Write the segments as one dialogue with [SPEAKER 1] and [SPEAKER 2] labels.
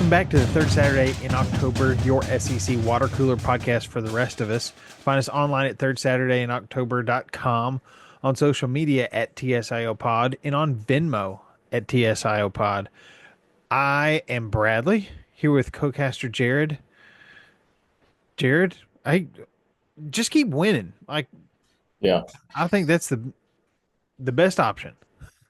[SPEAKER 1] Welcome back to the third Saturday in October, your SEC water cooler podcast for the rest of us. Find us online at thirdsaturdayinoctober.com, on social media at TSIO Pod, and on Venmo at TSIO Pod. I am Bradley, here with co-caster Jared. Jared, I just keep winning.
[SPEAKER 2] Yeah.
[SPEAKER 1] I think that's the best option.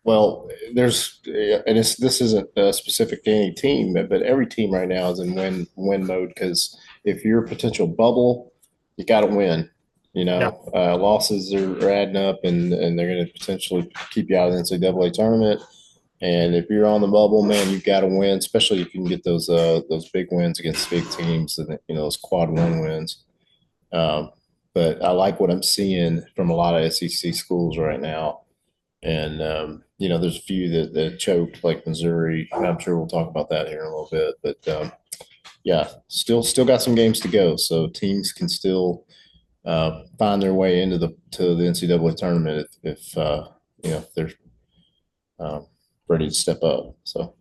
[SPEAKER 2] Well, this isn't specific to any team, but every team right now is in win mode because if you're a potential bubble, you got to win.
[SPEAKER 1] Yeah.
[SPEAKER 2] Losses are adding up, and they're going to potentially keep you out of the NCAA tournament. And if you're on the bubble, man, you've got to win, especially if you can get those big wins against big teams and those quad one wins. Um, but I like what I'm seeing from a lot of SEC schools right now. And there's a few that choked, like Missouri. I'm sure we'll talk about that here in a little bit. But yeah, still got some games to go, so teams can still find their way into the NCAA tournament if they're uh, ready to step up. So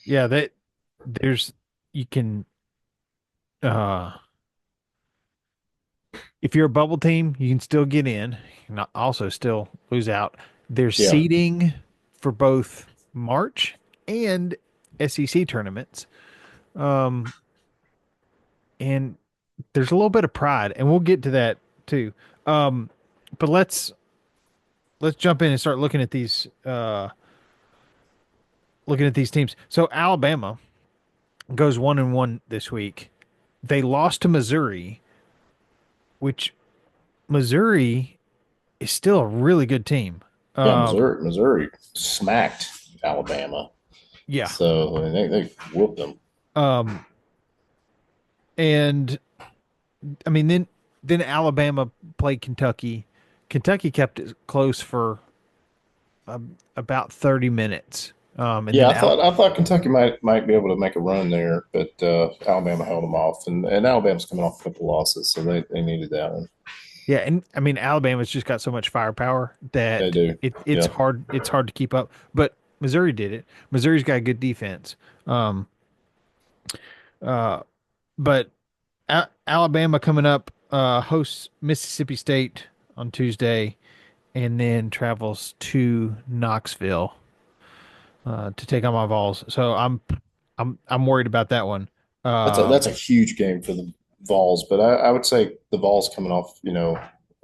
[SPEAKER 1] Yeah, that there's you can uh if you're a bubble team, you can still get in. You can also still lose out. There's
[SPEAKER 2] yeah,
[SPEAKER 1] seeding for both March and SEC tournaments. Um, and there's a little bit of pride, and we'll get to that too. Um, but let's jump in and start looking at these teams. So Alabama goes 1-1 this week. They lost to Missouri, which Missouri is still a really good team.
[SPEAKER 2] yeah.
[SPEAKER 1] Um,
[SPEAKER 2] Missouri smacked Alabama,
[SPEAKER 1] yeah.
[SPEAKER 2] so I mean, they whooped them.
[SPEAKER 1] Um, and I mean, then Alabama played Kentucky. Kentucky kept it close for about 30 minutes. And
[SPEAKER 2] Yeah,
[SPEAKER 1] then
[SPEAKER 2] I thought Kentucky might be able to make a run there, but Alabama held them off, and Alabama's coming off a couple losses, so they needed that one.
[SPEAKER 1] yeah, and I mean Alabama's just got so much firepower
[SPEAKER 2] They
[SPEAKER 1] that
[SPEAKER 2] do.
[SPEAKER 1] it's
[SPEAKER 2] Yeah,
[SPEAKER 1] hard to keep up. But Missouri did it. Missouri's got a good defense. Um, uh, but Alabama coming up hosts Mississippi State on Tuesday, and then travels to Knoxville to take on my Vols. So I'm worried about that one.
[SPEAKER 2] that's a huge game for the Vols, but I would say the Vols coming off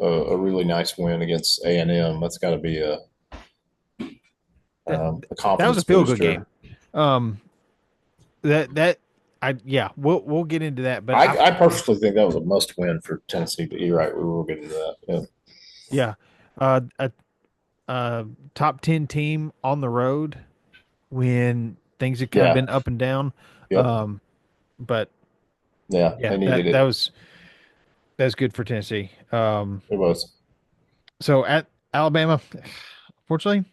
[SPEAKER 2] a really nice win against A&M. That's got to be
[SPEAKER 1] that
[SPEAKER 2] a
[SPEAKER 1] that was a
[SPEAKER 2] confidence
[SPEAKER 1] feel good game.
[SPEAKER 2] booster.
[SPEAKER 1] Um, that I yeah, we'll get into that, but
[SPEAKER 2] I personally think that was a must win for Tennessee, but you're right, we will get into that. Yeah,
[SPEAKER 1] yeah, a top 10 team on the road when things have kind of
[SPEAKER 2] yeah,
[SPEAKER 1] been up and down.
[SPEAKER 2] yep,
[SPEAKER 1] Um, but
[SPEAKER 2] yeah.
[SPEAKER 1] yeah,
[SPEAKER 2] They needed
[SPEAKER 1] that's good for Tennessee.
[SPEAKER 2] it was.
[SPEAKER 1] So at Alabama, fortunately,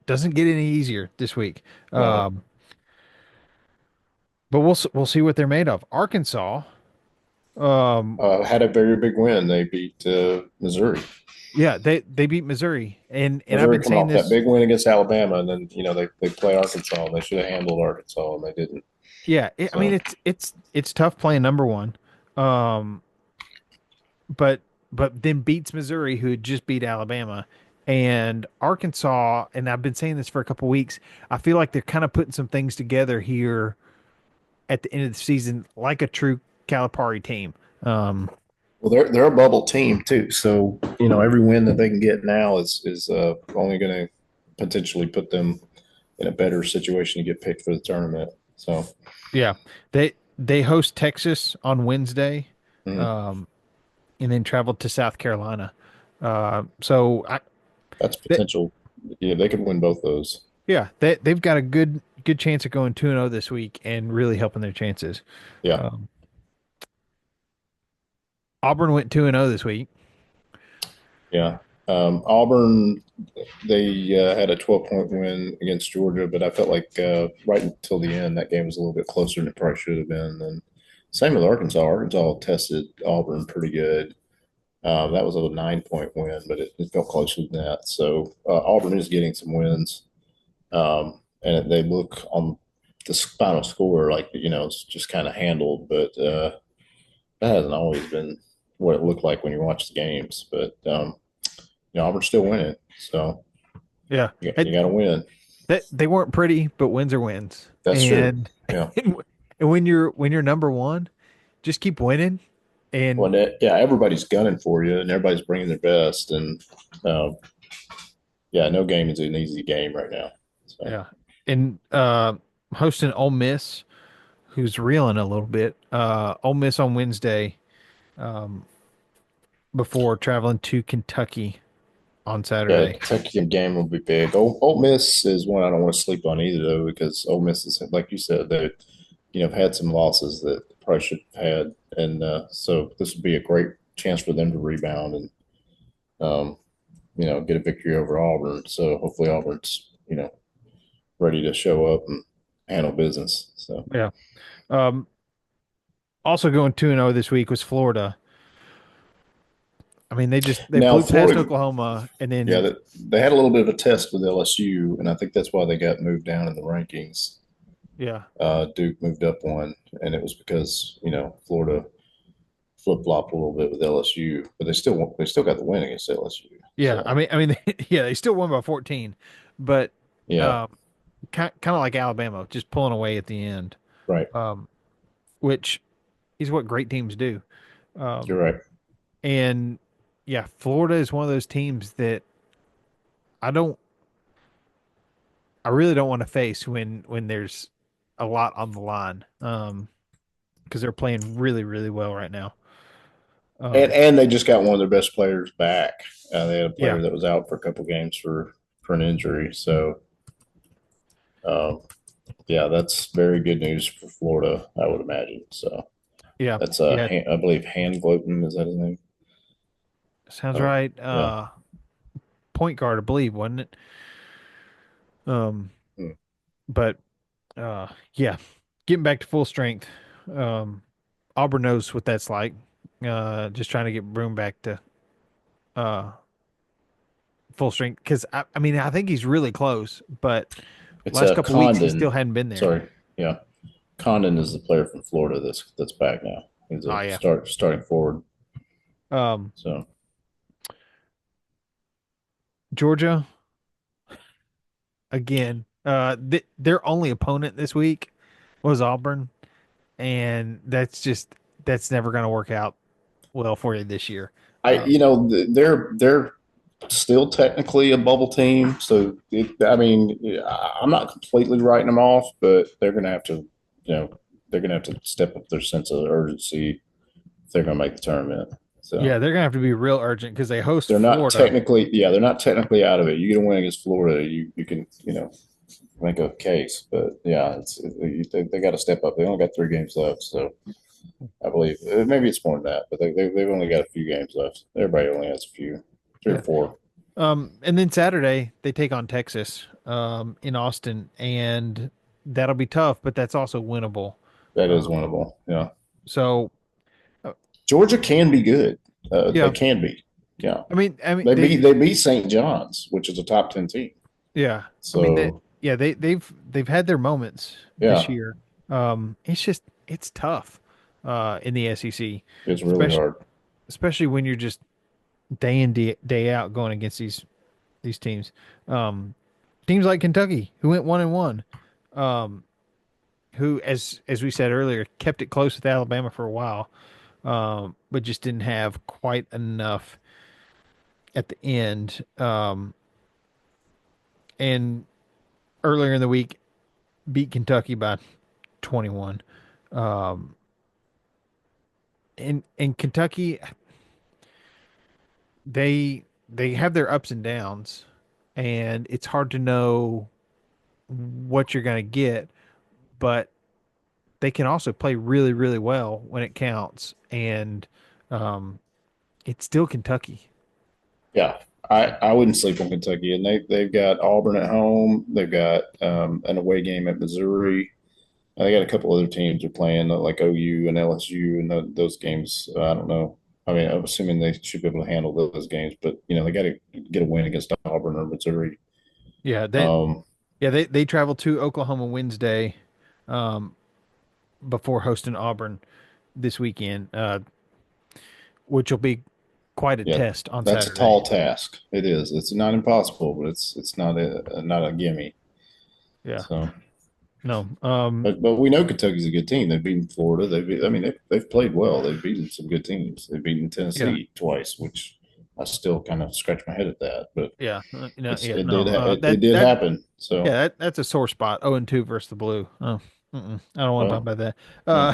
[SPEAKER 1] doesn't get any easier this week.
[SPEAKER 2] No,
[SPEAKER 1] Um, but we'll see what they're made of. Arkansas, um,
[SPEAKER 2] had a very big win. They beat Missouri.
[SPEAKER 1] yeah, they beat Missouri, and I've
[SPEAKER 2] Missouri
[SPEAKER 1] been
[SPEAKER 2] coming
[SPEAKER 1] saying
[SPEAKER 2] off that
[SPEAKER 1] this.
[SPEAKER 2] big win against Alabama, and then they play Arkansas, and they should have handled Arkansas, and they didn't.
[SPEAKER 1] Yeah, I mean
[SPEAKER 2] So
[SPEAKER 1] it's tough playing number one, um, but then beats Missouri, who had just beat Alabama, and Arkansas. And I've been saying this for a couple weeks. I feel like they're kind of putting some things together here at the end of the season, like a true Calipari team.
[SPEAKER 2] well, they're a bubble team too. So every win that they can get now is only going to potentially put them in a better situation to get picked for the tournament. So
[SPEAKER 1] Yeah, they host Texas on Wednesday,
[SPEAKER 2] mm,
[SPEAKER 1] um, and then travel to South Carolina. So
[SPEAKER 2] that's
[SPEAKER 1] they,
[SPEAKER 2] potential. Yeah, they could win both those.
[SPEAKER 1] yeah, they've got a good chance of going 2-0 this week and really helping their chances.
[SPEAKER 2] Yeah,
[SPEAKER 1] Um, Auburn went 2-0 this week.
[SPEAKER 2] yeah. Auburn, they had a 12-point win against Georgia, but I felt like right until the end, that game was a little bit closer than it probably should have been. And same with Arkansas. Arkansas tested Auburn pretty good. That was a 9-point win, but it felt closer than that. So Auburn is getting some wins, and they look on the final score, like it's just kind of handled, but that hasn't always been what it looked like when you watch the games. But Auburn's still winning, so
[SPEAKER 1] Yeah.
[SPEAKER 2] you got to win.
[SPEAKER 1] They weren't pretty, but wins are wins.
[SPEAKER 2] That's true.
[SPEAKER 1] And
[SPEAKER 2] Yeah.
[SPEAKER 1] and when you're number one, just keep winning.
[SPEAKER 2] Well,
[SPEAKER 1] And
[SPEAKER 2] yeah, everybody's gunning for you, and everybody's bringing their best, and um, yeah, no game is an easy game right now. So
[SPEAKER 1] yeah, and hosting Ole Miss, who's reeling a little bit. Ole Miss on Wednesday, um, before traveling to Kentucky on
[SPEAKER 2] yeah,
[SPEAKER 1] Saturday.
[SPEAKER 2] Kentucky game will be big. Ole Miss is one I don't want to sleep on either, though, because Ole Miss is like you said, they have had some losses that probably should have had, and so this would be a great chance for them to rebound and um, get a victory over Auburn. So hopefully Auburn's ready to show up and handle business. So
[SPEAKER 1] Yeah. Um, Also going 2-0 this week was Florida. I mean, they
[SPEAKER 2] now
[SPEAKER 1] blew past
[SPEAKER 2] Florida,
[SPEAKER 1] Oklahoma and
[SPEAKER 2] yeah,
[SPEAKER 1] then
[SPEAKER 2] they had a little bit of a test with LSU, and I think that's why they got moved down in the rankings.
[SPEAKER 1] yeah.
[SPEAKER 2] Duke moved up one, and it was because Florida flip flopped a little bit with LSU, but they still got the win against LSU.
[SPEAKER 1] Yeah,
[SPEAKER 2] So
[SPEAKER 1] I mean, yeah, they still won by 14, but
[SPEAKER 2] yeah,
[SPEAKER 1] um, kind of like Alabama, just pulling away at the end,
[SPEAKER 2] right,
[SPEAKER 1] um, which is what great teams do.
[SPEAKER 2] you're
[SPEAKER 1] Um,
[SPEAKER 2] right.
[SPEAKER 1] and yeah, Florida is one of those teams that I don't, I really don't want to face when there's a lot on the line, because they're playing really, really well right now. Um,
[SPEAKER 2] And they just got one of their best players back. They had a
[SPEAKER 1] yeah,
[SPEAKER 2] player that was out for a couple games for an injury. So um, yeah, that's very good news for Florida, I would imagine. So
[SPEAKER 1] yeah,
[SPEAKER 2] that's
[SPEAKER 1] yeah,
[SPEAKER 2] I believe Han Gloten, is that his name?
[SPEAKER 1] sounds right.
[SPEAKER 2] Yeah.
[SPEAKER 1] Point guard, I believe, wasn't it? Um,
[SPEAKER 2] Hmm.
[SPEAKER 1] but yeah, getting back to full strength. Um, Auburn knows what that's like. Just trying to get Broom back to uh full strength because I mean I think he's really close, but
[SPEAKER 2] It's
[SPEAKER 1] last
[SPEAKER 2] a
[SPEAKER 1] couple weeks he
[SPEAKER 2] Condon.
[SPEAKER 1] still hadn't been there.
[SPEAKER 2] Sorry, yeah, Condon is the player from Florida that's back now. He's
[SPEAKER 1] Oh
[SPEAKER 2] a
[SPEAKER 1] yeah.
[SPEAKER 2] starting forward.
[SPEAKER 1] Um,
[SPEAKER 2] So
[SPEAKER 1] Georgia again. Their only opponent this week was Auburn, and that's never going to work out well for you this year.
[SPEAKER 2] I,
[SPEAKER 1] Um,
[SPEAKER 2] they're still technically a bubble team. So I mean, I'm not completely writing them off, but they're gonna have to step up their sense of urgency if they're gonna make the tournament.
[SPEAKER 1] yeah,
[SPEAKER 2] So
[SPEAKER 1] they're gonna have to be real urgent because they host Florida.
[SPEAKER 2] they're not technically out of it. You get a win against Florida, you can make a case, but yeah, they got to step up. They only got 3 games left, so I believe maybe it's more than that, but they've only got a few games left. Everybody only has a few, three or
[SPEAKER 1] Yeah.
[SPEAKER 2] four.
[SPEAKER 1] And then Saturday they take on Texas, in Austin, and that'll be tough, but that's also winnable.
[SPEAKER 2] That is
[SPEAKER 1] Um,
[SPEAKER 2] winnable. Yeah,
[SPEAKER 1] so
[SPEAKER 2] Georgia can be good. They
[SPEAKER 1] yeah,
[SPEAKER 2] can be. Yeah,
[SPEAKER 1] I mean
[SPEAKER 2] they beat St. John's, which is a top 10 team.
[SPEAKER 1] yeah, I mean
[SPEAKER 2] So
[SPEAKER 1] they've had their moments this
[SPEAKER 2] yeah,
[SPEAKER 1] year. It's just it's tough, in the SEC,
[SPEAKER 2] it's really
[SPEAKER 1] especially
[SPEAKER 2] hard.
[SPEAKER 1] when you're just day in day out going against these teams. Um, Teams like Kentucky, who went 1-1, um, who, as we said earlier, kept it close with Alabama for a while, but just didn't have quite enough at the end. And earlier in the week, beat Kentucky by 21. Um, and Kentucky, they have their ups and downs, and it's hard to know what you're going to get, but they can also play really, really well when it counts. And um, it's still Kentucky.
[SPEAKER 2] Yeah, I wouldn't sleep on Kentucky, and they've got Auburn at home. They've got an away game at Missouri. They got a couple other teams they're playing, like OU and LSU, and those games. I don't know. I mean, I'm assuming they should be able to handle those games, but they got to get a win against Auburn or Missouri.
[SPEAKER 1] Yeah,
[SPEAKER 2] Um,
[SPEAKER 1] they travel to Oklahoma Wednesday, um, before hosting Auburn this weekend, which will be quite a
[SPEAKER 2] Yeah,
[SPEAKER 1] test on
[SPEAKER 2] that's a
[SPEAKER 1] Saturday.
[SPEAKER 2] tall task. It is. It's not impossible, but it's not a gimme.
[SPEAKER 1] Yeah.
[SPEAKER 2] So,
[SPEAKER 1] No.
[SPEAKER 2] but we know Kentucky's a good team. They've beaten Florida. I mean, they've played well. They've beaten some good teams. They've beaten
[SPEAKER 1] Yeah.
[SPEAKER 2] Tennessee twice, which I still kind of scratch my head at that. But
[SPEAKER 1] Yeah. No.
[SPEAKER 2] it's
[SPEAKER 1] Yeah.
[SPEAKER 2] it
[SPEAKER 1] No.
[SPEAKER 2] did it
[SPEAKER 1] That
[SPEAKER 2] did
[SPEAKER 1] that
[SPEAKER 2] happen.
[SPEAKER 1] yeah.
[SPEAKER 2] So,
[SPEAKER 1] That's a sore spot. 0-2 versus the Blue. Oh. I don't want to talk
[SPEAKER 2] well,
[SPEAKER 1] about that.
[SPEAKER 2] yeah.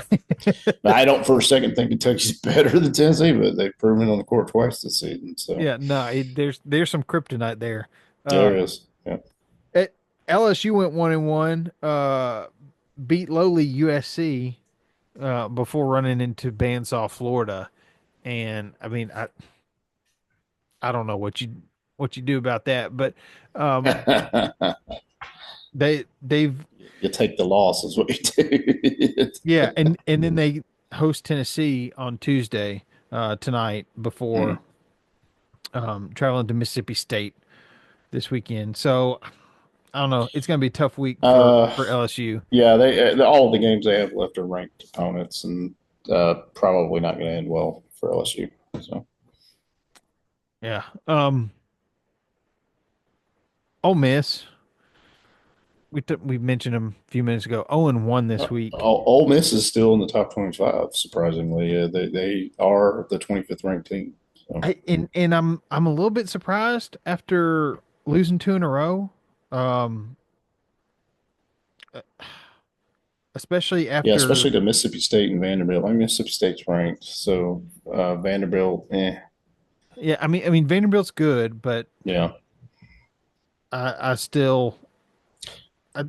[SPEAKER 1] Uh,
[SPEAKER 2] I don't for a second think Kentucky's better than Tennessee, but they've proven it on the court twice this season. So
[SPEAKER 1] yeah. No. There's some kryptonite there.
[SPEAKER 2] there is. Yeah.
[SPEAKER 1] At LSU went 1-1. Beat lowly USC before running into Bandsaw, Florida. And I mean, I don't know what you do about that, but um, they've
[SPEAKER 2] You take the loss is what you
[SPEAKER 1] yeah,
[SPEAKER 2] do.
[SPEAKER 1] and then they host Tennessee on Tuesday tonight before
[SPEAKER 2] Mm.
[SPEAKER 1] traveling to Mississippi State this weekend. So I don't know. It's going to be a tough week
[SPEAKER 2] Uh,
[SPEAKER 1] for LSU.
[SPEAKER 2] yeah, all the games they have left are ranked opponents, and probably not going to end well for LSU. So
[SPEAKER 1] Yeah. Ole Miss. We mentioned them a few minutes ago. 0-1 this week.
[SPEAKER 2] Ole Miss is still in the top 25. Surprisingly, they are the 25th ranked team. So
[SPEAKER 1] And I'm a little bit surprised after losing two in a row. Um, especially
[SPEAKER 2] yeah,
[SPEAKER 1] after
[SPEAKER 2] especially to Mississippi State and Vanderbilt. I mean, Mississippi State's ranked, so Vanderbilt,
[SPEAKER 1] yeah, I mean Vanderbilt's good, but
[SPEAKER 2] yeah.
[SPEAKER 1] I still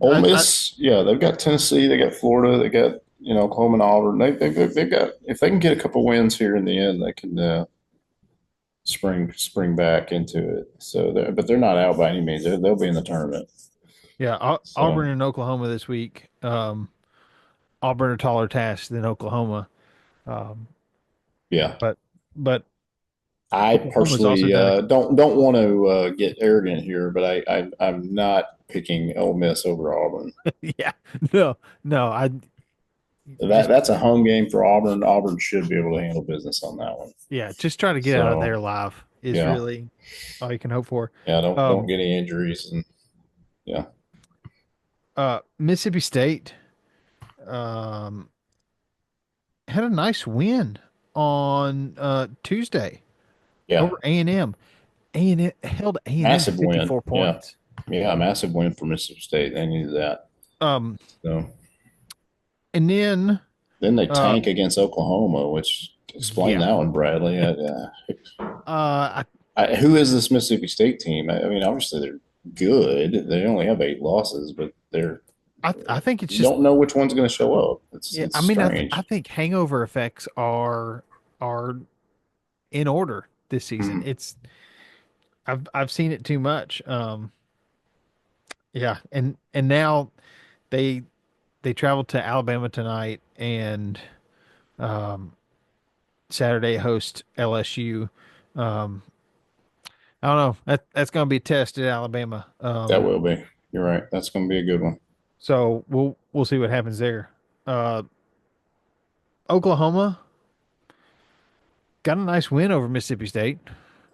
[SPEAKER 2] Ole
[SPEAKER 1] I
[SPEAKER 2] Miss, yeah, they've got Tennessee, they got Florida, they got Oklahoma and Auburn. They've got if they can get a couple wins here in the end, they can spring back into it. So, but they're not out by any means. They'll be in the tournament.
[SPEAKER 1] yeah, Auburn
[SPEAKER 2] So,
[SPEAKER 1] and Oklahoma this week. Auburn a taller task than Oklahoma. Um,
[SPEAKER 2] yeah,
[SPEAKER 1] but but
[SPEAKER 2] I
[SPEAKER 1] Oklahoma's also
[SPEAKER 2] personally
[SPEAKER 1] done a
[SPEAKER 2] don't want to get arrogant here, but I'm not picking Ole Miss over Auburn.
[SPEAKER 1] yeah, no, no, I just
[SPEAKER 2] That's a home game for Auburn. Auburn should be able to handle business on that one.
[SPEAKER 1] yeah, just try to get out of there
[SPEAKER 2] So,
[SPEAKER 1] live is
[SPEAKER 2] yeah,
[SPEAKER 1] really all you can hope for.
[SPEAKER 2] yeah, don't
[SPEAKER 1] Um
[SPEAKER 2] get any injuries and yeah,
[SPEAKER 1] Mississippi State um had a nice win on Tuesday
[SPEAKER 2] yeah,
[SPEAKER 1] over A&M. A&M held A&M to
[SPEAKER 2] massive win.
[SPEAKER 1] 54
[SPEAKER 2] Yeah,
[SPEAKER 1] points.
[SPEAKER 2] yeah, massive win for Mississippi State. They needed that.
[SPEAKER 1] Um,
[SPEAKER 2] So
[SPEAKER 1] and then,
[SPEAKER 2] then they
[SPEAKER 1] uh,
[SPEAKER 2] tank against Oklahoma, which explain
[SPEAKER 1] yeah,
[SPEAKER 2] that one, Bradley.
[SPEAKER 1] uh,
[SPEAKER 2] Who is this Mississippi State team? I mean, obviously they're good. They only have 8 losses, but
[SPEAKER 1] I think it's
[SPEAKER 2] you
[SPEAKER 1] just,
[SPEAKER 2] don't know which one's going to show up.
[SPEAKER 1] yeah,
[SPEAKER 2] It's
[SPEAKER 1] I mean, I
[SPEAKER 2] strange.
[SPEAKER 1] think hangover effects are in order this season.
[SPEAKER 2] Hmm.
[SPEAKER 1] I've seen it too much. Yeah, and now they they travel to Alabama tonight and um Saturday host LSU. Um, I don't know. That's going to be a test at Alabama.
[SPEAKER 2] That will be. You're right. That's going to be a good one.
[SPEAKER 1] So we'll see what happens there. Uh, Oklahoma got a nice win over Mississippi State.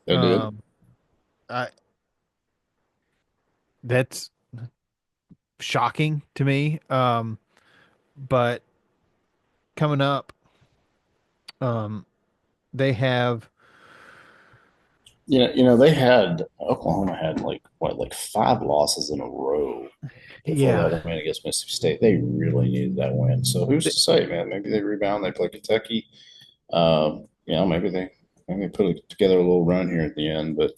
[SPEAKER 2] They did.
[SPEAKER 1] Um, I that's shocking to me. But coming up, um, they have
[SPEAKER 2] They had Oklahoma had like 5 losses in a row before
[SPEAKER 1] yeah,
[SPEAKER 2] that win against Mississippi State. They really needed that win. So who's
[SPEAKER 1] th-
[SPEAKER 2] to say, man? Maybe they rebound. They play Kentucky. Maybe they put together a little run here at the end. But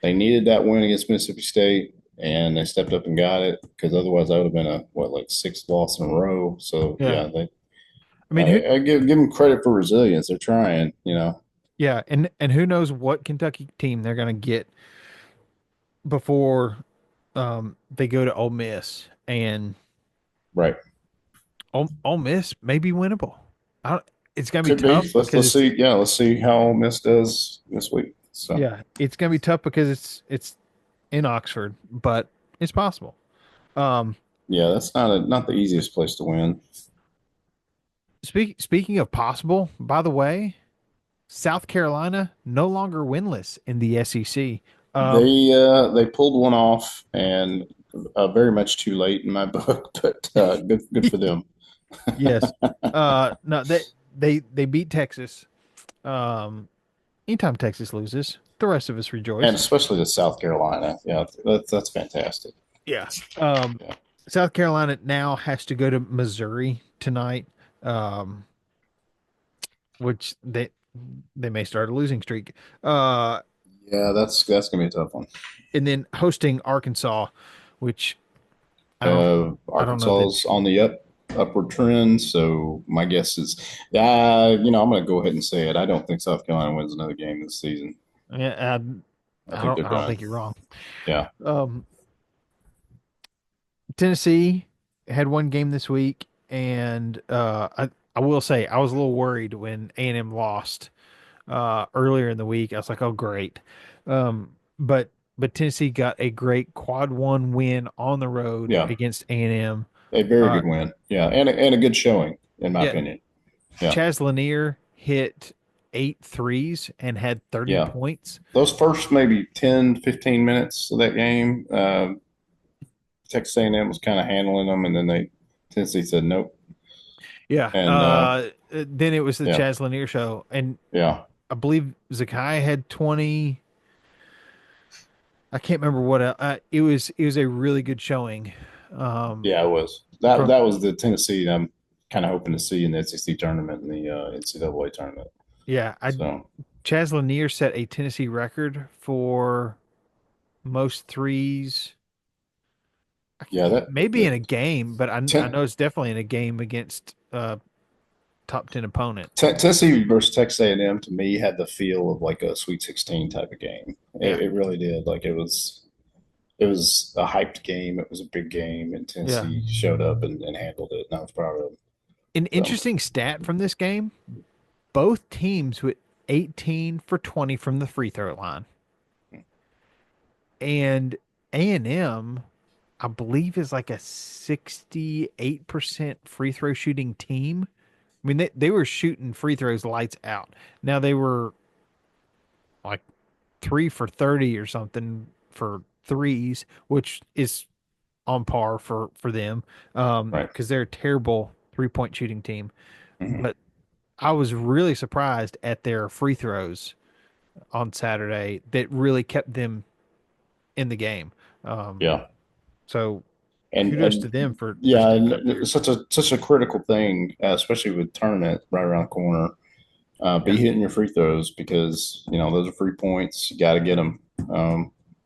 [SPEAKER 2] they needed that win against Mississippi State, and they stepped up and got it because otherwise that would have been a like 6th loss in a row. So
[SPEAKER 1] yeah.
[SPEAKER 2] yeah, they
[SPEAKER 1] I mean, who
[SPEAKER 2] I give them credit for resilience. They're trying.
[SPEAKER 1] yeah, and who knows what Kentucky team they're going to get before they go to Ole Miss and
[SPEAKER 2] Right.
[SPEAKER 1] Ole Miss may be winnable. I don't, it's going to be
[SPEAKER 2] Could be.
[SPEAKER 1] tough
[SPEAKER 2] Let's
[SPEAKER 1] because
[SPEAKER 2] see. Yeah, let's see how Ole Miss does this week. So
[SPEAKER 1] yeah, it's going to be tough because it's in Oxford, but it's possible. Um,
[SPEAKER 2] Yeah, that's not the easiest place to win.
[SPEAKER 1] Speaking of possible, by the way, South Carolina no longer winless in the SEC. Um,
[SPEAKER 2] They pulled one off, and very much too late in my book, but good for them.
[SPEAKER 1] yes. No, they beat Texas. Um, Anytime Texas loses, the rest of us
[SPEAKER 2] And
[SPEAKER 1] rejoice.
[SPEAKER 2] especially the South Carolina. Yeah, that's fantastic.
[SPEAKER 1] Yeah. Um,
[SPEAKER 2] Yeah,
[SPEAKER 1] South Carolina now has to go to Missouri tonight, um, which they may start a losing streak. Uh,
[SPEAKER 2] yeah, that's gonna be a tough one.
[SPEAKER 1] and then hosting Arkansas, which I don't I don't know that.
[SPEAKER 2] Arkansas's on the upward trend, so my guess is, I'm gonna go ahead and say it. I don't think South Carolina wins another game this season.
[SPEAKER 1] Yeah,
[SPEAKER 2] I think they're
[SPEAKER 1] I don't
[SPEAKER 2] done.
[SPEAKER 1] think you're wrong.
[SPEAKER 2] Yeah,
[SPEAKER 1] Um, Tennessee had one game this week, and I will say I was a little worried when A&M lost earlier in the week. I was like, oh great, but Tennessee got a great quad one win on the road
[SPEAKER 2] yeah,
[SPEAKER 1] against A&M.
[SPEAKER 2] a very
[SPEAKER 1] Uh,
[SPEAKER 2] good win. Yeah, and a good showing in my
[SPEAKER 1] yeah,
[SPEAKER 2] opinion. Yeah,
[SPEAKER 1] Chaz Lanier hit 8 threes and had 30
[SPEAKER 2] yeah.
[SPEAKER 1] points.
[SPEAKER 2] Those first maybe 10, 15 minutes of that game, Texas A&M was kind of handling them, and then Tennessee said nope,
[SPEAKER 1] Yeah.
[SPEAKER 2] and
[SPEAKER 1] Then it was the
[SPEAKER 2] yeah,
[SPEAKER 1] Chaz Lanier show, and
[SPEAKER 2] yeah,
[SPEAKER 1] I believe Zakai had 20. I can't remember what it was a really good showing. Um,
[SPEAKER 2] yeah, it was that
[SPEAKER 1] from
[SPEAKER 2] that was the Tennessee I'm kind of hoping to see in the SEC tournament and the NCAA tournament.
[SPEAKER 1] yeah, I
[SPEAKER 2] So
[SPEAKER 1] Chaz Lanier set a Tennessee record for most threes.
[SPEAKER 2] yeah,
[SPEAKER 1] Maybe in a game, but I
[SPEAKER 2] ten,
[SPEAKER 1] know it's definitely in a game against top 10 opponent.
[SPEAKER 2] Tennessee versus Texas A&M to me had the feel of like a Sweet 16 type of game.
[SPEAKER 1] Yeah,
[SPEAKER 2] It really did. Like it was a hyped game. It was a big game, and
[SPEAKER 1] yeah.
[SPEAKER 2] Tennessee showed up and handled it. And I was proud of them.
[SPEAKER 1] An
[SPEAKER 2] So
[SPEAKER 1] interesting stat from this game: both teams with 18 for 20 from the free throw line, and A&M, I believe, is like a 68% free throw shooting team. I mean, they were shooting free throws lights out. Now they were like 3 for 30 or something for threes, which is on par for them,
[SPEAKER 2] right.
[SPEAKER 1] because they're a terrible 3-point shooting team.
[SPEAKER 2] Hmm.
[SPEAKER 1] But I was really surprised at their free throws on Saturday that really kept them in the game. Um,
[SPEAKER 2] Yeah,
[SPEAKER 1] so kudos to
[SPEAKER 2] and
[SPEAKER 1] them for
[SPEAKER 2] yeah,
[SPEAKER 1] stepping
[SPEAKER 2] and
[SPEAKER 1] up here.
[SPEAKER 2] it's such a critical thing, especially with tournament right around the corner. Be
[SPEAKER 1] Yeah,
[SPEAKER 2] hitting your free throws because those are free points. You got to get them,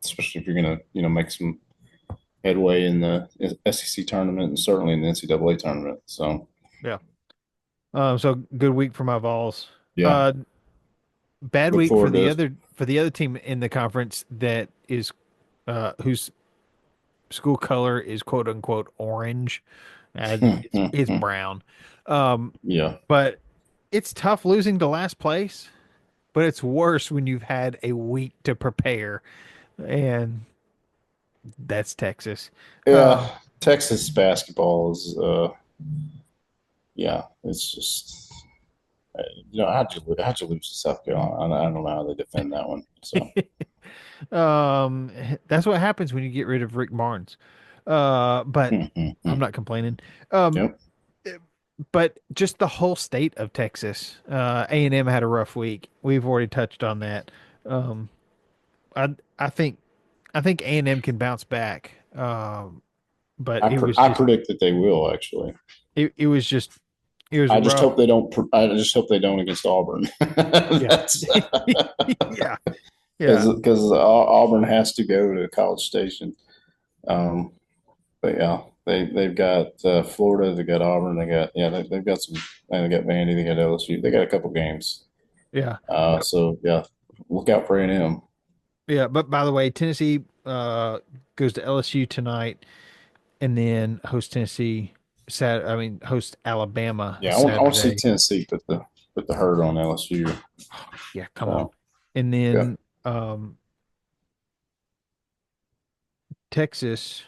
[SPEAKER 2] especially if you're gonna make some headway in the SEC tournament and certainly in the NCAA tournament. So
[SPEAKER 1] yeah. So good week for my Vols.
[SPEAKER 2] yeah,
[SPEAKER 1] Uh, Bad
[SPEAKER 2] look
[SPEAKER 1] week
[SPEAKER 2] forward to
[SPEAKER 1] for the other team in the conference that is whose school color is quote unquote orange. It's
[SPEAKER 2] it.
[SPEAKER 1] brown. Um,
[SPEAKER 2] Yeah,
[SPEAKER 1] but it's tough losing to last place, but it's worse when you've had a week to prepare, and that's Texas.
[SPEAKER 2] yeah.
[SPEAKER 1] Um,
[SPEAKER 2] Texas basketball is, yeah, it's just how'd you lose to South Carolina? I don't know how they defend that one. So
[SPEAKER 1] um, that's what happens when you get rid of Rick Barnes. But I'm not complaining. Um,
[SPEAKER 2] yep.
[SPEAKER 1] but just the whole state of Texas. A&M had a rough week. We've already touched on that. Um, I think A&M can bounce back. But
[SPEAKER 2] I predict that they will actually.
[SPEAKER 1] it was just it was
[SPEAKER 2] I just
[SPEAKER 1] rough.
[SPEAKER 2] hope they don't. I just hope they don't against Auburn.
[SPEAKER 1] Yeah.
[SPEAKER 2] That's
[SPEAKER 1] Yeah. Yeah.
[SPEAKER 2] because Auburn has to go to College Station. Um, but yeah, they've got Florida, they got Auburn, they've got some. They got Vandy, they got LSU, they got a couple games.
[SPEAKER 1] Yeah.
[SPEAKER 2] So yeah, look out for A&M.
[SPEAKER 1] Yeah. But by the way, Tennessee goes to LSU tonight and then host Tennessee host Alabama
[SPEAKER 2] Yeah, I want to see
[SPEAKER 1] Saturday.
[SPEAKER 2] Tennessee put the hurt on LSU.
[SPEAKER 1] Yeah, come on.
[SPEAKER 2] So
[SPEAKER 1] And
[SPEAKER 2] yeah,
[SPEAKER 1] then Texas.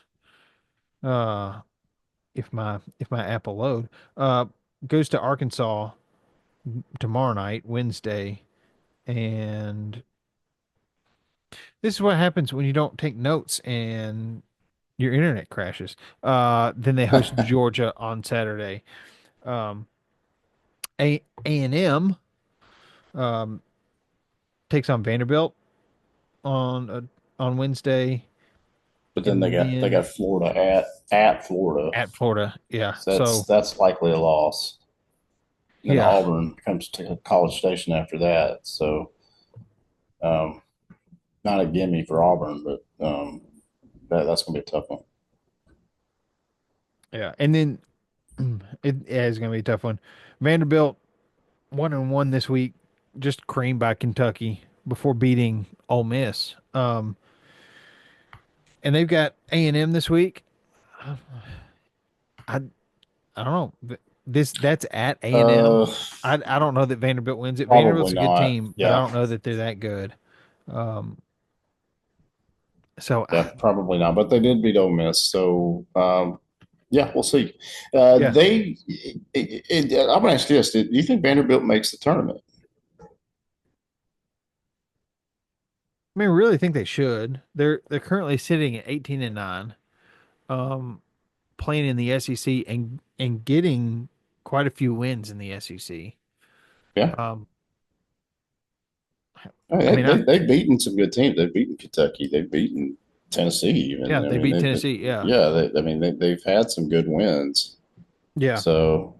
[SPEAKER 1] if my app will load. Uh, Goes to Arkansas tomorrow night, Wednesday, and this is what happens when you don't take notes and your internet crashes. Then they host Georgia on Saturday. Um, A&M um, takes on Vanderbilt on Wednesday,
[SPEAKER 2] But then
[SPEAKER 1] and
[SPEAKER 2] they
[SPEAKER 1] then
[SPEAKER 2] got Florida at Florida,
[SPEAKER 1] at Florida. Yeah.
[SPEAKER 2] so
[SPEAKER 1] So
[SPEAKER 2] that's likely a loss. And then
[SPEAKER 1] yeah,
[SPEAKER 2] Auburn comes to College Station after that, so um, not a gimme for Auburn, but that's going to be a tough one.
[SPEAKER 1] yeah, and then yeah, it's gonna be a tough one. Vanderbilt 1-1 this week, just creamed by Kentucky before beating Ole Miss. And they've got A&M this week. I I don't know. That's at A&M.
[SPEAKER 2] Uh,
[SPEAKER 1] I don't know that Vanderbilt wins it.
[SPEAKER 2] Probably
[SPEAKER 1] Vanderbilt's a good
[SPEAKER 2] not.
[SPEAKER 1] team, but I
[SPEAKER 2] Yeah,
[SPEAKER 1] don't know that they're that good. Um, so
[SPEAKER 2] yeah, probably not. But they did beat Ole Miss, so yeah, we'll see.
[SPEAKER 1] yeah,
[SPEAKER 2] I'm going to ask you this: do you think Vanderbilt makes the tournament?
[SPEAKER 1] I mean, I really think they should. They're currently sitting at 18-9, um, playing in the SEC and getting quite a few wins in the SEC.
[SPEAKER 2] Yeah,
[SPEAKER 1] Um,
[SPEAKER 2] I mean,
[SPEAKER 1] I mean,
[SPEAKER 2] they've beaten some good teams. They've beaten Kentucky. They've beaten Tennessee.
[SPEAKER 1] yeah,
[SPEAKER 2] Even I
[SPEAKER 1] they
[SPEAKER 2] mean,
[SPEAKER 1] beat Tennessee. Yeah,
[SPEAKER 2] yeah. I mean, they've had some good wins.
[SPEAKER 1] yeah.
[SPEAKER 2] So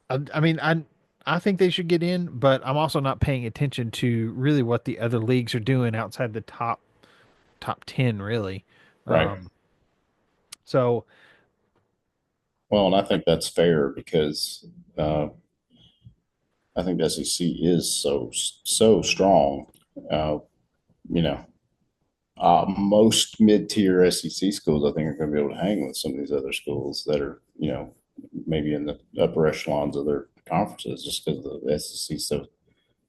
[SPEAKER 1] I mean, I think they should get in, but I'm also not paying attention to really what the other leagues are doing outside the top 10, really.
[SPEAKER 2] right.
[SPEAKER 1] Um, so
[SPEAKER 2] Well, and I think that's fair because uh, I think the SEC is so strong. Uh, you know, most mid-tier SEC schools, I think, are going to be able to hang with some of these other schools that are, maybe in the upper echelons of their conferences, just because the SEC is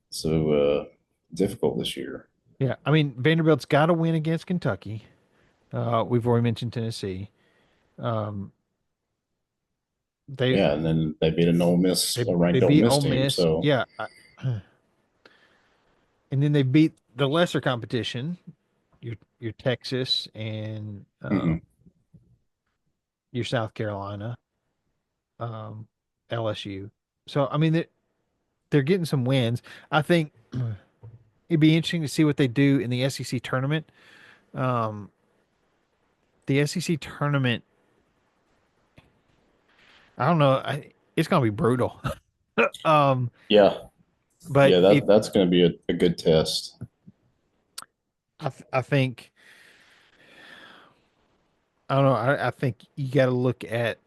[SPEAKER 2] so difficult this year.
[SPEAKER 1] yeah, I mean, Vanderbilt's got to win against Kentucky. We've already mentioned Tennessee. Um, they
[SPEAKER 2] Yeah, and then they beat an Ole Miss, a
[SPEAKER 1] they
[SPEAKER 2] ranked Ole
[SPEAKER 1] beat
[SPEAKER 2] Miss
[SPEAKER 1] Ole
[SPEAKER 2] team.
[SPEAKER 1] Miss.
[SPEAKER 2] So,
[SPEAKER 1] Yeah, and then they beat the lesser competition, your Texas and
[SPEAKER 2] mhm.
[SPEAKER 1] your South Carolina, um, LSU. So I mean, they're getting some wins. I think it'd be interesting to see what they do in the SEC tournament. Um, the SEC tournament, I don't know. It's gonna be brutal. um,
[SPEAKER 2] Yeah,
[SPEAKER 1] but
[SPEAKER 2] yeah,
[SPEAKER 1] if
[SPEAKER 2] that's going to be a good test.
[SPEAKER 1] I think I don't know. I think you got to look at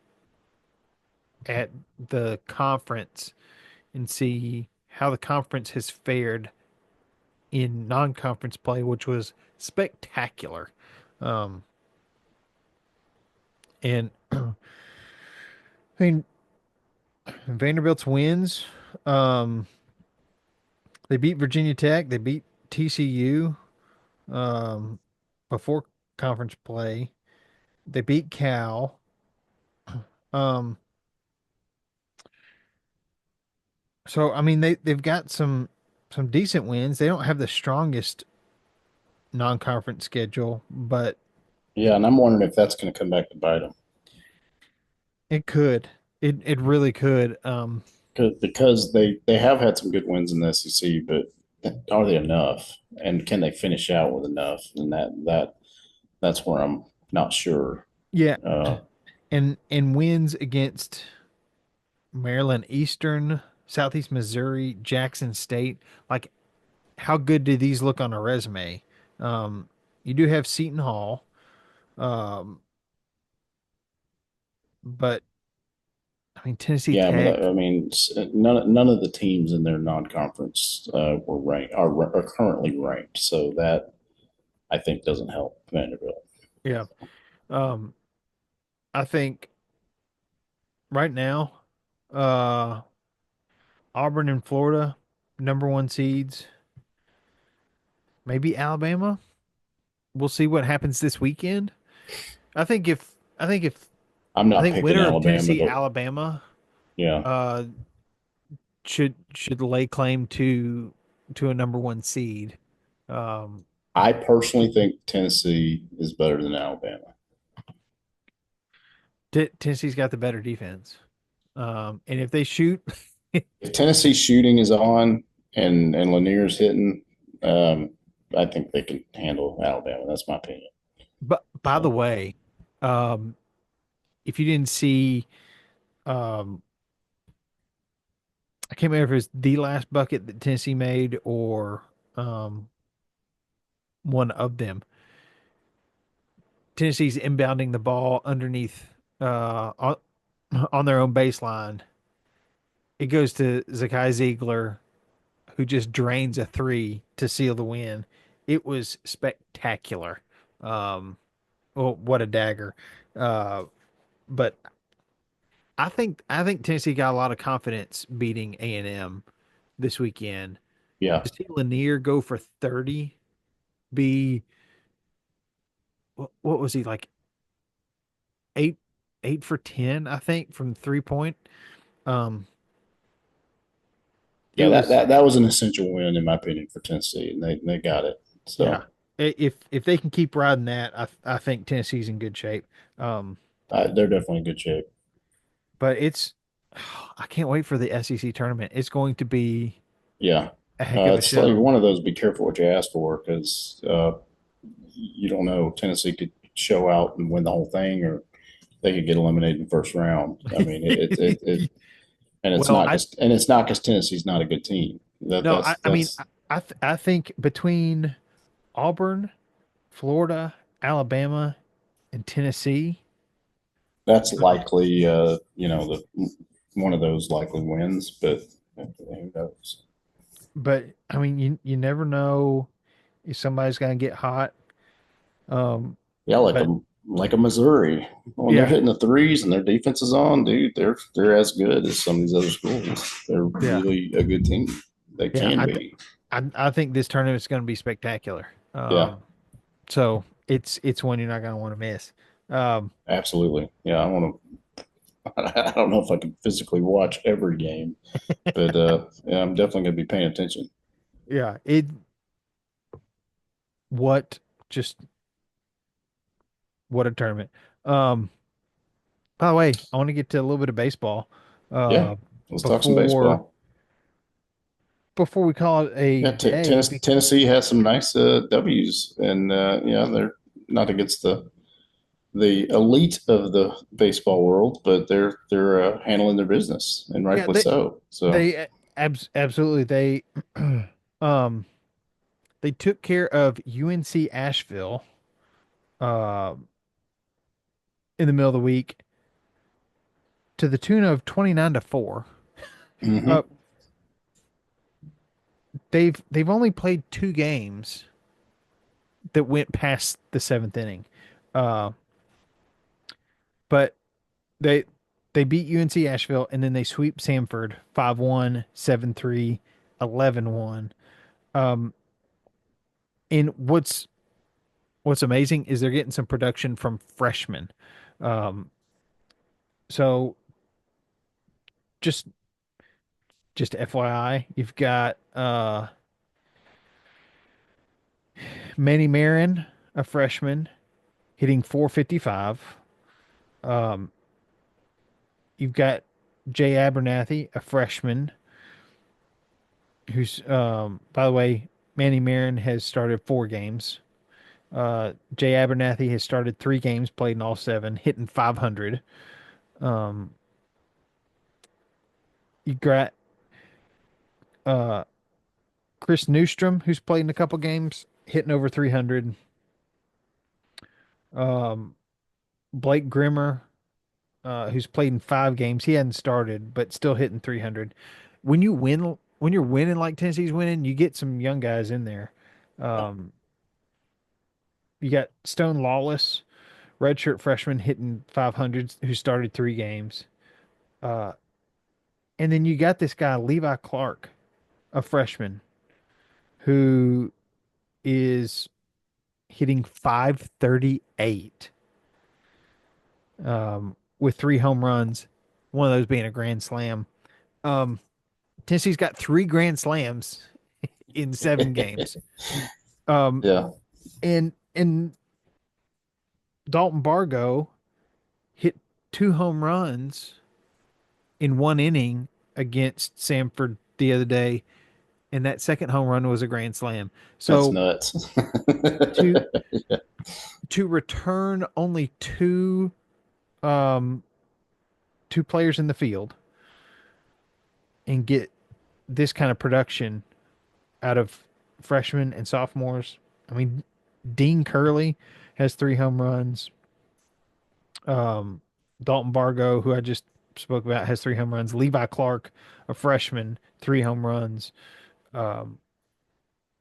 [SPEAKER 1] the conference and see how the conference has fared in non-conference play, which was spectacular. Um, and I mean, Vanderbilt's wins. Um, they beat Virginia Tech. They beat TCU um, before conference play. They beat Cal. Um, so I mean, they've got some decent wins. They don't have the strongest non-conference schedule, but
[SPEAKER 2] Yeah, and I'm wondering if that's going to come back to bite them.
[SPEAKER 1] it could. It really could.
[SPEAKER 2] Because they have had some good wins in the SEC, but are they enough? And can they finish out with enough? And that's where I'm not sure.
[SPEAKER 1] Yeah,
[SPEAKER 2] Uh,
[SPEAKER 1] and wins against Maryland Eastern, Southeast Missouri, Jackson State. Like, how good do these look on a resume? Um, you do have Seton Hall, um, but I mean Tennessee
[SPEAKER 2] yeah, but
[SPEAKER 1] Tech.
[SPEAKER 2] I mean, none of the teams in their non-conference were ranked are currently ranked, so that I think doesn't help Vanderbilt.
[SPEAKER 1] Yeah, um, I think right now, uh, Auburn and Florida, number one seeds. Maybe Alabama. We'll see what happens this weekend. I think if
[SPEAKER 2] I'm
[SPEAKER 1] I
[SPEAKER 2] not
[SPEAKER 1] think
[SPEAKER 2] picking
[SPEAKER 1] winner of
[SPEAKER 2] Alabama
[SPEAKER 1] Tennessee
[SPEAKER 2] to,
[SPEAKER 1] Alabama
[SPEAKER 2] yeah.
[SPEAKER 1] uh should lay claim to a number one seed. Um,
[SPEAKER 2] I personally think Tennessee is better than Alabama.
[SPEAKER 1] Tennessee's got the better defense. And if they shoot,
[SPEAKER 2] If Tennessee shooting is on and Lanier's hitting, um, I think they can handle Alabama. That's my opinion.
[SPEAKER 1] but by the
[SPEAKER 2] So
[SPEAKER 1] way, um, if you didn't see, um, I can't remember if it's the last bucket that Tennessee made or um, one of them. Tennessee's inbounding the ball underneath on their own baseline. It goes to Zakai Ziegler, who just drains a three to seal the win. It was spectacular. Um, well, what a dagger. Uh, but I think Tennessee got a lot of confidence beating A&M this weekend.
[SPEAKER 2] yeah,
[SPEAKER 1] To see Lanier go for 30, be what was he like eight eight for 10, I think, from 3 point. Um, it
[SPEAKER 2] yeah, that
[SPEAKER 1] was
[SPEAKER 2] that that was an essential win in my opinion for Tennessee, and they got it.
[SPEAKER 1] yeah.
[SPEAKER 2] So
[SPEAKER 1] If they can keep riding that, I think Tennessee's in good shape. Um,
[SPEAKER 2] they're definitely in good shape.
[SPEAKER 1] but it's I can't wait for the SEC tournament. It's going to be
[SPEAKER 2] Yeah,
[SPEAKER 1] a heck of a
[SPEAKER 2] it's like
[SPEAKER 1] show.
[SPEAKER 2] one of those. Be careful what you ask for because you don't know. Tennessee could show out and win the whole thing, or they could get eliminated in the first round. I mean, and it's
[SPEAKER 1] Well,
[SPEAKER 2] not because Tennessee's not a good team. That
[SPEAKER 1] no,
[SPEAKER 2] that's
[SPEAKER 1] I mean,
[SPEAKER 2] that's
[SPEAKER 1] I think between Auburn, Florida, Alabama, and Tennessee,
[SPEAKER 2] that's
[SPEAKER 1] um,
[SPEAKER 2] likely. The one of those likely wins, but who knows?
[SPEAKER 1] but I mean, you never know if somebody's gonna get hot. Um,
[SPEAKER 2] Yeah,
[SPEAKER 1] but
[SPEAKER 2] like a Missouri when they're
[SPEAKER 1] yeah,
[SPEAKER 2] hitting the threes and their defense is on, dude. They're as good as some of these other schools. They're
[SPEAKER 1] yeah,
[SPEAKER 2] really a good team. They
[SPEAKER 1] yeah.
[SPEAKER 2] can be.
[SPEAKER 1] I think this tournament's gonna be spectacular.
[SPEAKER 2] Yeah,
[SPEAKER 1] So it's one you're not gonna want to miss. Um,
[SPEAKER 2] absolutely. Yeah, I want to. I don't know if I can physically watch every game, but yeah, I'm definitely going to be paying attention.
[SPEAKER 1] yeah, it what just what a tournament. Um, by the way, I want to get to a little bit of baseball.
[SPEAKER 2] Yeah,
[SPEAKER 1] Uh,
[SPEAKER 2] let's talk some
[SPEAKER 1] before
[SPEAKER 2] baseball.
[SPEAKER 1] before we call it a
[SPEAKER 2] Yeah,
[SPEAKER 1] day.
[SPEAKER 2] Tennessee has some nice W's, and yeah, they're not against the elite of the baseball world, but they're handling their business, and
[SPEAKER 1] Yeah,
[SPEAKER 2] rightfully so. So,
[SPEAKER 1] they absolutely um they took care of UNC Asheville uh in the middle of the week to the tune of 29-4. Uh
[SPEAKER 2] mhm.
[SPEAKER 1] they've only played two games that went past the seventh inning. Uh but they they beat UNC Asheville and then they sweep Samford 5-1, 7-3, 11-1. Um and what's amazing is they're getting some production from freshmen. Um so just just FYI, you've got Manny Marin, a freshman, hitting 455. Um, you've got Jay Abernathy, a freshman, who's by the way, Manny Marin has started 4 games. Jay Abernathy has started 3 games, played in all seven, hitting 500. Um, you got uh, Chris Newstrom, who's played in a couple games, hitting over 300. Um, Blake Grimmer, who's played in 5 games. He hadn't started, but still hitting 300. When you're winning like Tennessee's winning, you get some young guys in there. Um, you got Stone Lawless, redshirt freshman, hitting 500, who started 3 games. Uh, and then you got this guy, Levi Clark, a freshman, who is hitting 538. with 3 home runs, one of those being a grand slam. Um, Tennessee's got 3 grand slams in 7 games. Um,
[SPEAKER 2] Yeah,
[SPEAKER 1] and Dalton Bargo hit 2 home runs in 1 inning against Samford the other day, and that second home run was a grand slam.
[SPEAKER 2] that's
[SPEAKER 1] So
[SPEAKER 2] nuts.
[SPEAKER 1] to to return only um two players in the field and get this kind of production out of freshmen and sophomores. I mean, Dean Curley has 3 home runs. Um, Dalton Bargo, who I just spoke about, has 3 home runs. Levi Clark, a freshman, 3 home runs, um,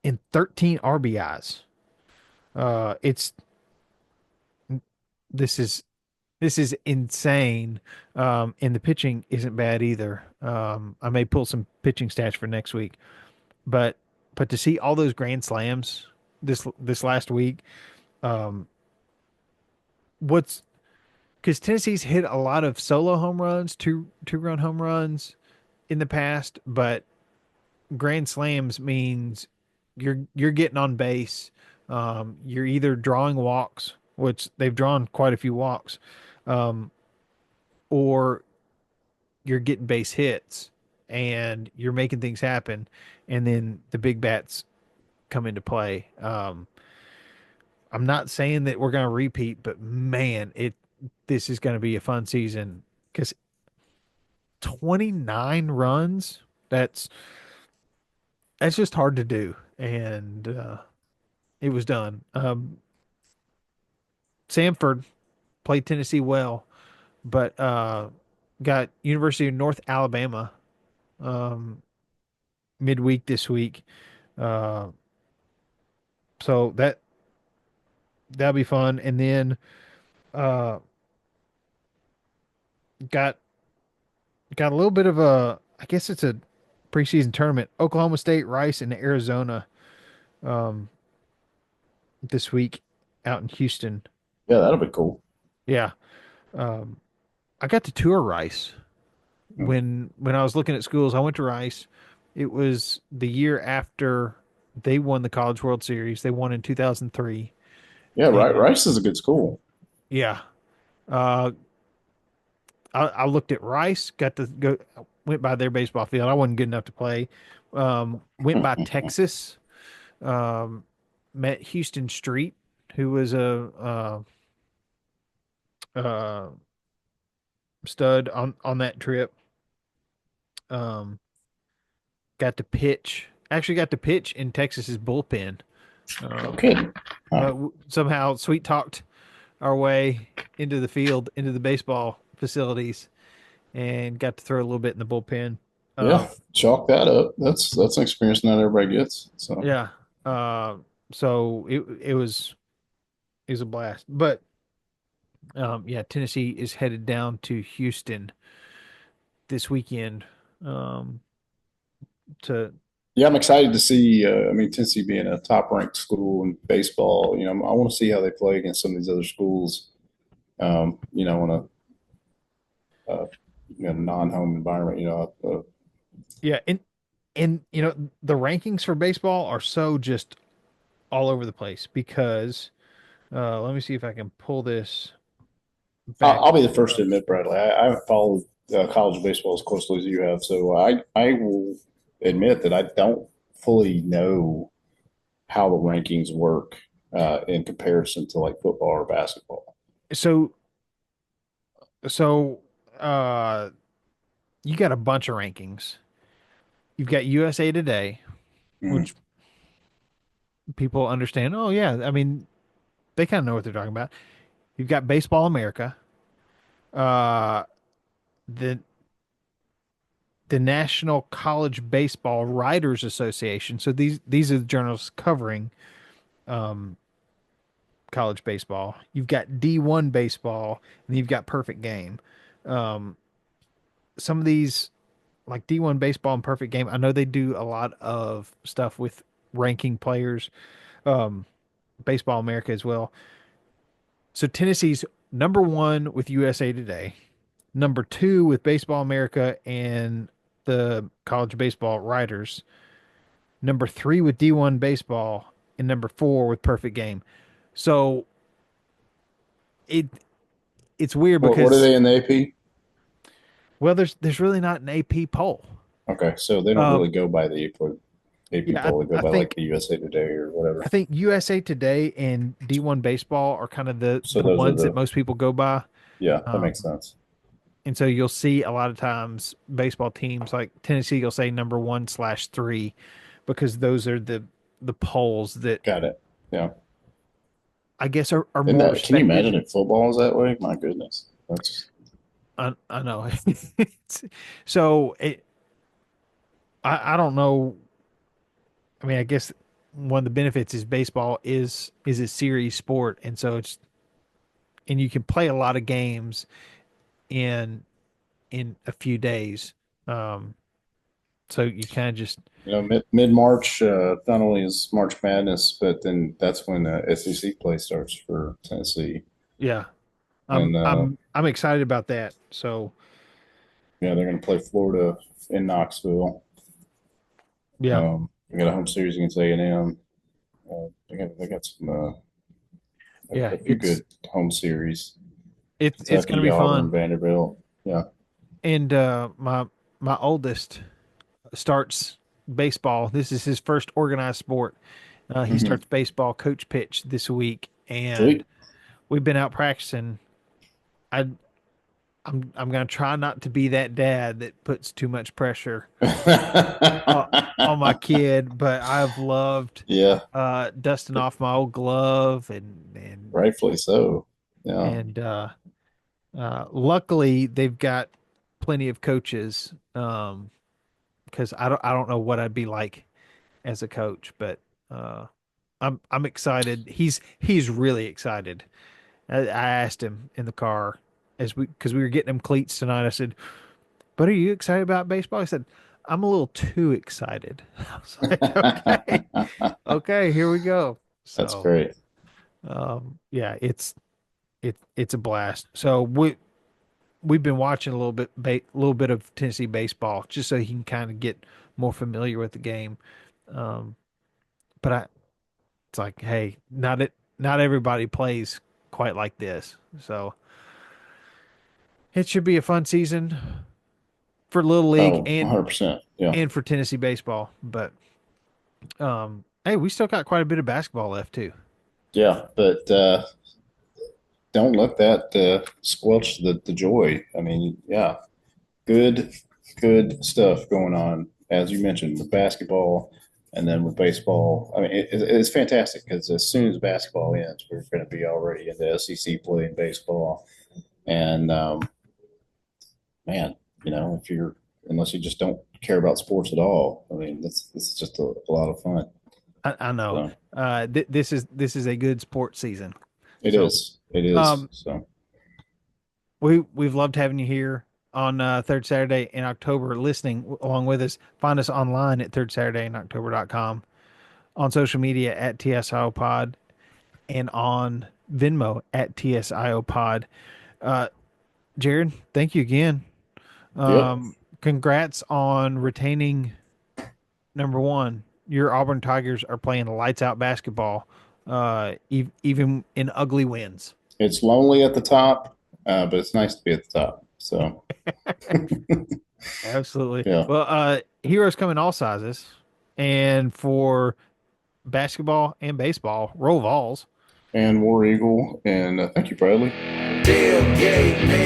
[SPEAKER 1] and 13 RBIs. It's this is this is insane. And the pitching isn't bad either. I may pull some pitching stats for next week, but to see all those grand slams this last week, um, what's because Tennessee's hit a lot of solo home runs, two run home runs in the past, but grand slams means you're getting on base. You're either drawing walks, which they've drawn quite a few walks, um, or you're getting base hits and you're making things happen, and then the big bats come into play. I'm not saying that we're going to repeat, but man, it this is going to be a fun season because 29 runs, that's just hard to do, and it was done. Samford played Tennessee well, but got University of North Alabama um, midweek this week. Uh, so that'll be fun. And then uh, got got a little bit of a, I guess it's a preseason tournament. Oklahoma State, Rice, and Arizona um, this week out in Houston.
[SPEAKER 2] Yeah, that'll be cool.
[SPEAKER 1] Yeah, um, I got to tour Rice when I was looking at schools. I went to Rice. It was the year after they won the College World Series. They won in 2003.
[SPEAKER 2] Yeah, right.
[SPEAKER 1] And
[SPEAKER 2] Rice is a good school.
[SPEAKER 1] yeah, uh, I looked at Rice, got to go, went by their baseball field. I wasn't good enough to play. Went by Texas, um, met Houston Street, who was a uh, stud on that trip. Um, actually got to pitch in Texas's bullpen.
[SPEAKER 2] No
[SPEAKER 1] Um,
[SPEAKER 2] kidding. Huh.
[SPEAKER 1] somehow sweet talked our way into the field, into the baseball facilities, and got to throw a little bit in the bullpen.
[SPEAKER 2] Yeah,
[SPEAKER 1] Um,
[SPEAKER 2] chalk that up. That's an experience not everybody gets. So
[SPEAKER 1] yeah. Uh, so it was a blast. But yeah, Tennessee is headed down to Houston this weekend um, to
[SPEAKER 2] yeah, I'm excited to see. I mean, Tennessee being a top ranked school in baseball, I want to see how they play against some of these other schools. On a non home environment.
[SPEAKER 1] yeah, and the rankings for baseball are so just all over the place because let me see if I can pull this back
[SPEAKER 2] I'll be the first
[SPEAKER 1] up.
[SPEAKER 2] to admit, Bradley, I haven't followed college baseball as closely as you have, so I will admit that I don't fully know how the rankings work in comparison to like football or basketball.
[SPEAKER 1] So so uh you got a bunch of rankings. You've got USA Today,
[SPEAKER 2] Mm.
[SPEAKER 1] which people understand. Oh yeah, I mean they kind of know what they're talking about. You've got Baseball America, uh the National College Baseball Writers Association. So these are the journals covering um college baseball. You've got D1 baseball, and you've got Perfect Game. Um some of these like D1 baseball and Perfect Game, I know they do a lot of stuff with ranking players. Um Baseball America as well. So Tennessee's number one with USA Today. number two with Baseball America and the college baseball writers, number three with D1 baseball, and number four with Perfect Game. So it it's weird
[SPEAKER 2] What are
[SPEAKER 1] because
[SPEAKER 2] they in the AP?
[SPEAKER 1] well, there's really not an AP poll.
[SPEAKER 2] Okay, so they don't
[SPEAKER 1] Um,
[SPEAKER 2] really go by the AP
[SPEAKER 1] yeah,
[SPEAKER 2] poll. They go
[SPEAKER 1] I
[SPEAKER 2] by like
[SPEAKER 1] think
[SPEAKER 2] the USA Today or whatever.
[SPEAKER 1] USA Today and D1 baseball are kind of
[SPEAKER 2] So
[SPEAKER 1] the
[SPEAKER 2] those are
[SPEAKER 1] ones that
[SPEAKER 2] the
[SPEAKER 1] most people go by.
[SPEAKER 2] yeah, that makes
[SPEAKER 1] Um,
[SPEAKER 2] sense.
[SPEAKER 1] and so you'll see a lot of times baseball teams like Tennessee, you'll say number one/3 because those are the polls that
[SPEAKER 2] Got it. Yeah.
[SPEAKER 1] I guess are
[SPEAKER 2] And
[SPEAKER 1] more
[SPEAKER 2] that, can you
[SPEAKER 1] respected.
[SPEAKER 2] imagine if football is that way? My goodness, that's
[SPEAKER 1] I know. So I don't know. I mean, I guess one of the benefits is baseball is a series sport, and so it's and you can play a lot of games in a few days. Um, so you kind of just
[SPEAKER 2] mid March. Not only is March Madness, but then that's when SEC play starts for Tennessee,
[SPEAKER 1] yeah.
[SPEAKER 2] and
[SPEAKER 1] I'm excited about that. So
[SPEAKER 2] yeah, they're going to play Florida in Knoxville.
[SPEAKER 1] yeah,
[SPEAKER 2] We got a home series against A&M. They got some
[SPEAKER 1] yeah,
[SPEAKER 2] a few good home series.
[SPEAKER 1] it's gonna
[SPEAKER 2] Kentucky,
[SPEAKER 1] be
[SPEAKER 2] Auburn,
[SPEAKER 1] fun.
[SPEAKER 2] Vanderbilt. Yeah.
[SPEAKER 1] And my oldest starts baseball. This is his first organized sport. He
[SPEAKER 2] Hmm.
[SPEAKER 1] starts baseball coach pitch this week, and
[SPEAKER 2] Sweet.
[SPEAKER 1] we've been out practicing. I I'm gonna try not to be that dad that puts too much pressure uh, on my kid, but I've loved
[SPEAKER 2] Yeah,
[SPEAKER 1] dusting off my old glove
[SPEAKER 2] rightfully so. Yeah.
[SPEAKER 1] and luckily they've got plenty of coaches because I don't know what I'd be like as a coach, but uh, I'm excited. He's really excited. I asked him in the car as we because we were getting him cleats tonight. I said, "But are you excited about baseball?" He said, "I'm a little too excited." I was like, "Okay, okay, here we go."
[SPEAKER 2] That's
[SPEAKER 1] So,
[SPEAKER 2] great.
[SPEAKER 1] yeah, it's a blast. So we've been watching a little bit of Tennessee baseball just so he can kind of get more familiar with the game. Um, but it's like, hey, not everybody plays quite like this. So it should be a fun season for Little League
[SPEAKER 2] Oh, 100%. Yeah.
[SPEAKER 1] and for Tennessee baseball. But hey, we still got quite a bit of basketball left too.
[SPEAKER 2] Yeah. But don't let that squelch the joy. I mean, yeah, good, good stuff going on. As you mentioned, with basketball and then with baseball. I mean, it's fantastic because as soon as basketball ends, we're going to be already in the SEC play in baseball. And man, if you're unless you just don't care about sports at all, I mean, this is just a lot of fun.
[SPEAKER 1] I know.
[SPEAKER 2] So
[SPEAKER 1] This is a good sports season.
[SPEAKER 2] it
[SPEAKER 1] So
[SPEAKER 2] is, it is.
[SPEAKER 1] um,
[SPEAKER 2] So
[SPEAKER 1] we've loved having you here on third Saturday in October, listening along with us. Find us online at third Saturday in October.com, on social media at TSIO Pod, and on Venmo at TSIO Pod. Jared, thank you again.
[SPEAKER 2] yep,
[SPEAKER 1] Congrats on retaining number one. Your Auburn Tigers are playing lights out basketball, even in ugly wins.
[SPEAKER 2] it's lonely at the top, but it's nice to be at the top. So
[SPEAKER 1] Absolutely.
[SPEAKER 2] yeah,
[SPEAKER 1] Well, heroes come in all sizes, and for basketball and baseball, roll Vols.
[SPEAKER 2] and War Eagle, and thank you, Bradley.
[SPEAKER 3] Tailgate